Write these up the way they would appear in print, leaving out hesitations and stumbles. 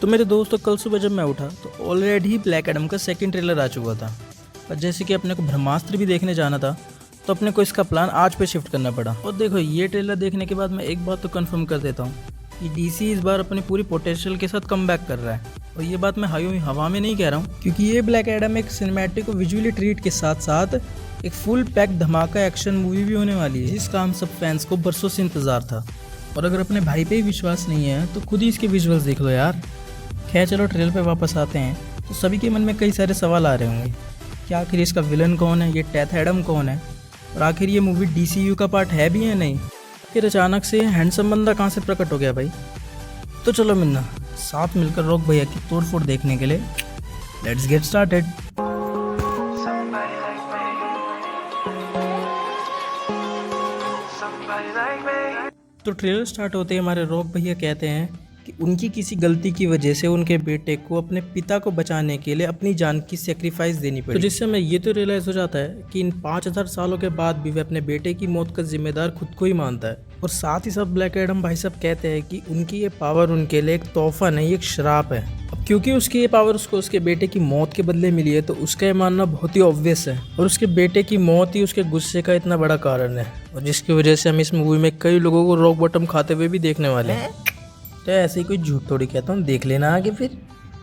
तो मेरे दोस्तों कल सुबह जब मैं उठा तो ऑलरेडी ब्लैक एडम का सेकंड ट्रेलर आ चुका था। और जैसे कि अपने को ब्रह्मास्त्र भी देखने जाना था तो अपने को इसका प्लान आज पे शिफ्ट करना पड़ा। और देखो ये ट्रेलर देखने के बाद मैं एक बात तो कंफर्म कर देता हूँ कि डीसी इस बार अपनी पूरी पोटेंशियल के साथ कम बैक कर रहा है। और ये बात मैं हवा में नहीं कह रहा हूँ, क्योंकि ये ब्लैक एडम एक सिनेमैटिक और विजुअली ट्रीट के साथ साथ एक फुल पैक धमाका एक्शन मूवी भी होने वाली है, जिसका हम सब फैंस को बरसों से इंतजार था। और अगर अपने भाई पे ही विश्वास नहीं है तो खुद ही इसके विजुअल्स देख लो यार। खैर चलो ट्रेलर पे वापस आते हैं। तो सभी के मन में कई सारे सवाल आ रहे होंगे कि आखिर इसका विलन कौन है, ये टेथ एडम कौन है, और आखिर ये मूवी डीसीयू का पार्ट है भी या नहीं। फिर अचानक से हैंडसम बंदा कहाँ से प्रकट हो गया भाई। तो चलो मिलना साथ मिलकर रॉक भैया की तोड़फोड़ देखने के लिए लेट्स गेट स्टार्टेड। तो ट्रेलर स्टार्ट होते ही हमारे रॉक भैया कहते हैं कि उनकी किसी गलती की वजह से उनके बेटे को अपने पिता को बचाने के लिए अपनी जान की सेक्रीफाइस देनी पड़ी। तो जिससे हमें ये तो रियलाइज हो जाता है कि इन 5000 सालों के बाद भी वह अपने बेटे की मौत का जिम्मेदार खुद को ही मानता है। और साथ ही साथ ब्लैक एडम भाई साहब कहते हैं कि उनकी ये पावर उनके लिए एक तोहफा नहीं, एक श्राप है। अब क्योंकि उसकी ये पावर उसको उसके बेटे की मौत के बदले मिली है तो उसका ये मानना बहुत ही ऑब्वियस है। और उसके बेटे की मौत ही उसके गुस्से का इतना बड़ा कारण है, और जिसकी वजह से हम इस मूवी में कई लोगों को रॉक बॉटम खाते हुए भी देखने वाले हैं। तो ऐसे ही कोई झूठ थोड़ी कहता हूँ, देख लेना आगे फिर।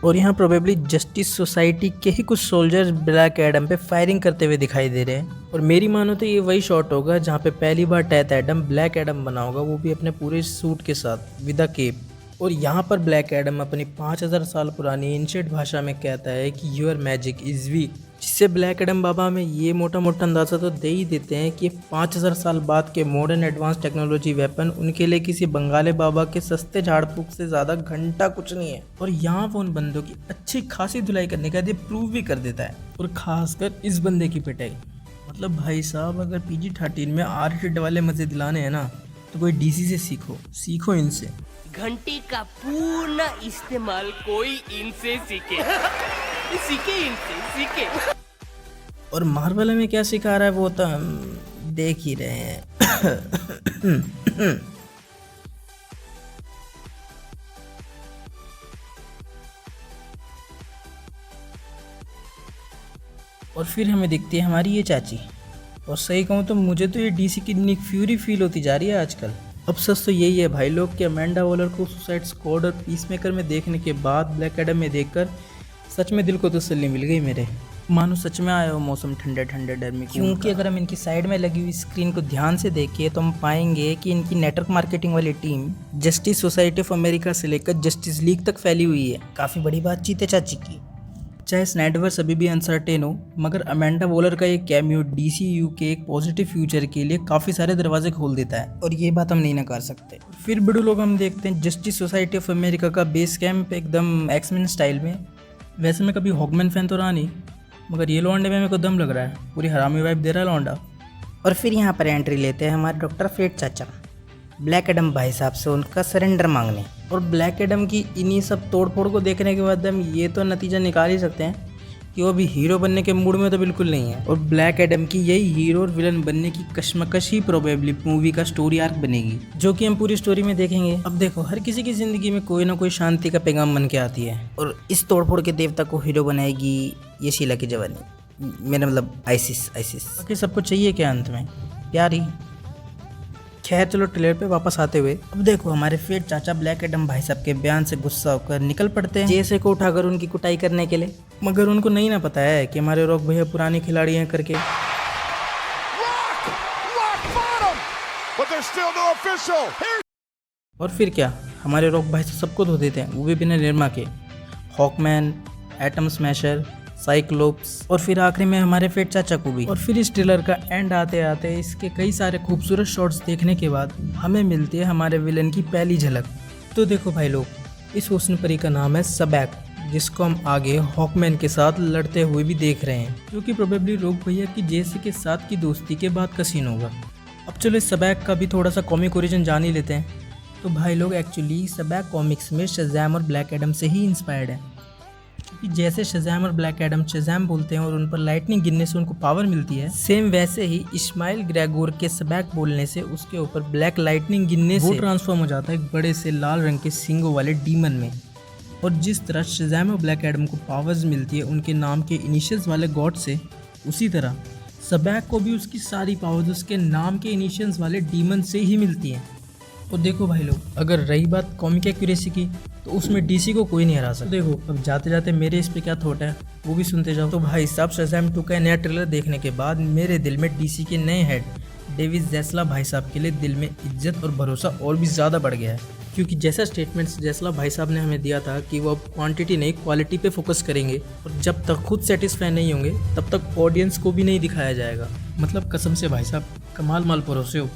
और यहाँ प्रोबेबली जस्टिस सोसाइटी के ही कुछ सोल्जर्स ब्लैक एडम पे फायरिंग करते हुए दिखाई दे रहे हैं। और मेरी मानो तो ये वही शॉट होगा जहाँ पे पहली बार टेथ एडम ब्लैक एडम बना होगा, वो भी अपने पूरे सूट के साथ विद केप। और यहाँ पर ब्लैक एडम अपनी 5000 साल पुरानी एंशिएंट भाषा में कहता है कि योर मैजिक इज वीक, जिससे ब्लैक एडम बाबा में ये मोटा मोटा अंदाज़ा तो दे ही देते हैं कि 5000 साल बाद के मॉडर्न एडवांस टेक्नोलॉजी वेपन उनके लिए किसी बंगाले बाबा के सस्ते झाड़ फूक से ज़्यादा घंटा कुछ नहीं है। और यहाँ वो उन बंदों की अच्छी खासी धुलाई करने का प्रूव भी कर देता है, और खासकर इस बंदे की पिटाई। मतलब भाई साहब, अगर PG-13 में R-rated वाले मज़े दिलाने हैं ना तो कोई DC से सीखो इनसे। घंटी का पूर्ण इस्तेमाल कोई इनसे सीखे। सीखे। और मार्वल में क्या सिखा रहा है वो तो हम देख ही रहे हैं। और फिर हमें दिखती है हमारी ये चाची। और सही कहूँ तो मुझे तो ये DC की निक फ्यूरी फील होती जा रही है आजकल। अब सच तो यही है भाई लोग कि अमेंडा वॉलर को सुसाइड स्क्वाड और पीसमेकर में देखने के बाद ब्लैक एडम में देखकर सच में दिल को तसल्ली मिल गई मेरे। मानो सच में आया हो मौसम ठंडे ठंडे डर में। क्योंकि अगर हम इनकी साइड में लगी हुई स्क्रीन को ध्यान से देखें तो हम पाएंगे कि इनकी नेटवर्क मार्केटिंग वाली team justice society of America से लेकर जस्टिस लीग तक फैली हुई है। काफ़ी बड़ी बातचीत है चाची की। चाहे स्नाइडरवर्स अभी भी अनसर्टेन हो, मगर अमेंडा वॉलर का ये कैमियो DCU के एक पॉजिटिव फ्यूचर के लिए काफ़ी सारे दरवाजे खोल देता है, और ये बात हम नहीं नकार सकते। फिर बड़े लोग हम देखते हैं जस्टिस सोसाइटी ऑफ अमेरिका का बेस कैंप एकदम एक्समैन स्टाइल में। वैसे मैं कभी हॉकमैन फैन तो रहा नहीं, मगर ये लौंडे में मेरे को दम लग रहा है, पूरी हरामी वाइब दे रहा है लौंडा। और फिर यहाँ पर एंट्री लेते हैं हमारे डॉक्टर फ्रेड चाचा ब्लैक एडम भाई साहब से उनका सरेंडर मांगने। और ब्लैक एडम की इन्हीं सब तोड़फोड़ को देखने के बाद हम ये तो नतीजा निकाल ही सकते हैं कि वो अभी हीरो बनने के मूड में तो बिल्कुल नहीं है। और ब्लैक एडम की यही हीरो और विलन बनने की कश्मकश ही प्रोबेबली मूवी का स्टोरी आर्क बनेगी, जो कि हम पूरी स्टोरी में देखेंगे। अब देखो, हर किसी की ज़िंदगी में कोई ना कोई शांति का पैगाम बन के आती है, और इस तोड़फोड़ के देवता को हीरो बनाएगी ये शीला की जवानी, मेरा मतलब आइसिस। बाकी सबको चाहिए क्या अंत में? प्यारी। खैर चलो ट्रेलर पे वापस आते हुए, अब देखो हमारे फेट चाचा ब्लैक एडम भाई साहब के बयान से गुस्सा होकर निकल पड़ते हैं जेसे को उठाकर उनकी कुटाई करने के लिए। मगर उनको नहीं ना पता है कि हमारे रॉक भैया पुराने खिलाड़ी हैं करके। और फिर क्या, हमारे रॉक भाई से सबको धो देते हैं, वो भी बिना निर्मा के। हॉकमैन, एटम स्मैशर, साइक्लोप्स, और फिर आखिरी में हमारे फेट चाचा को भी। और फिर इस ट्रेलर का एंड आते आते इसके कई सारे खूबसूरत शॉट्स देखने के बाद हमें मिलती है हमारे विलन की पहली झलक। तो देखो भाई लोग, इस हुस्न परी का नाम है सबैक, जिसको हम आगे हॉकमैन के साथ लड़ते हुए भी देख रहे हैं, जो कि प्रोबेबली रॉक भैया की जेसी के साथ की दोस्ती के बाद का सीन होगा। अब चलो इस सबैक का भी थोड़ा सा कॉमिक ओरिजिन जान ही लेते हैं। तो भाई लोग, एक्चुअली सबैक कॉमिक्स में शज़ैम और ब्लैक एडम से ही इंस्पायर्ड है, क्योंकि जैसे शज़ैम और ब्लैक एडम शज़ैम बोलते हैं और उन पर लाइटनिंग गिरने से उनको पावर मिलती है, सेम वैसे ही इस्माइल ग्रेगोर के सबैक बोलने से उसके ऊपर ब्लैक लाइटनिंग गिरने से वो ट्रांसफॉर्म हो जाता है एक बड़े से लाल रंग के सींगों वाले डीमन में। और जिस तरह शज़ैम और ब्लैक एडम को पावर्स मिलती है उनके नाम के इनिशियल्स वाले गॉड से, उसी तरह सबैक को भी उसकी सारी पावर्स उसके नाम के इनिशियल्स वाले डीमन से ही मिलती हैं। और देखो भाई लोग, अगर रही बात कॉमिक एक्यूरेसी की, तो उसमें डीसी को कोई नहीं हरा सकता। देखो अब जाते जाते मेरे इस पे क्या थॉट है वो भी सुनते जाओ। तो भाई साहब, शज़ैम 2 का नया ट्रेलर देखने के बाद मेरे दिल में डीसी के नए हेड डेविड ज़ैस्लाव भाई साहब के लिए दिल में इज्जत और भरोसा और भी ज़्यादा बढ़ गया है। क्योंकि जैसा स्टेटमेंट ज़ैस्लाव भाई साहब ने हमें दिया था कि वो अब क्वांटिटी नहीं क्वालिटी पे फोकस करेंगे, और जब तक खुद सेटिस्फाई नहीं होंगे तब तक ऑडियंस को भी नहीं दिखाया जाएगा। मतलब कसम से भाई साहब, कमाल माल परोसे हो।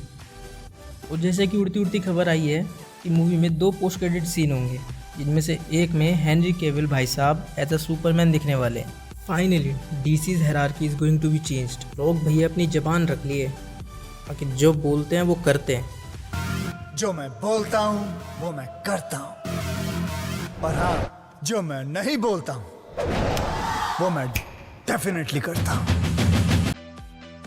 और जैसे कि उड़ती उड़ती खबर आई है कि मूवी में 2 पोस्ट क्रेडिट सीन होंगे, जिनमें से एक में हेनरी केविल भाई साहब एज अ सुपरमैन दिखने वाले हैं। Finally DC's hierarchy is going to be changed. लोग भैया अपनी जबान रख लिए, बाकी जो बोलते हैं वो करते हैं। जो मैं बोलता हूँ वो मैं करता हूँ, और हाँ, जो मैं नहीं बोलता हूँ वो मैं डेफिनेटली करता हूँ।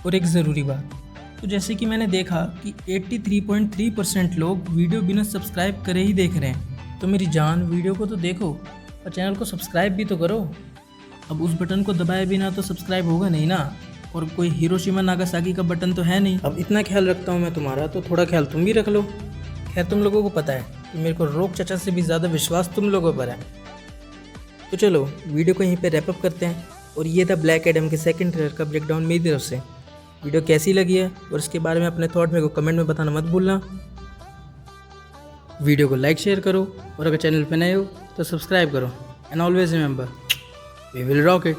और एक ज़रूरी बात, तो जैसे कि मैंने देखा कि 83.3% लोग वीडियो बिना सब्सक्राइब करे ही देख रहे हैं, तो मेरी जान वीडियो को तो देखो और चैनल को सब्सक्राइब भी तो करो। अब उस बटन को दबाए बिना तो सब्सक्राइब होगा नहीं ना, और कोई हिरोशिमा नागासाकी का बटन तो है नहीं। अब इतना ख्याल रखता हूँ मैं तुम्हारा, तो थोड़ा ख्याल तुम भी रख लो। खैर, तुम लोगों को पता है कि मेरे को रोक चचा से भी ज़्यादा विश्वास तुम लोगों पर है। तो चलो वीडियो को यहीं पे रैप अप करते हैं। और ये था ब्लैक एडम के सेकंड ट्रेलर का ब्रेकडाउन मेरी तरफ से। वीडियो कैसी लगी है और इसके बारे में अपने थॉट मेरे को कमेंट में बताना मत भूलना। वीडियो को लाइक शेयर करो, और अगर चैनल पे नए हो तो सब्सक्राइब करो। And always remember, we will rock it.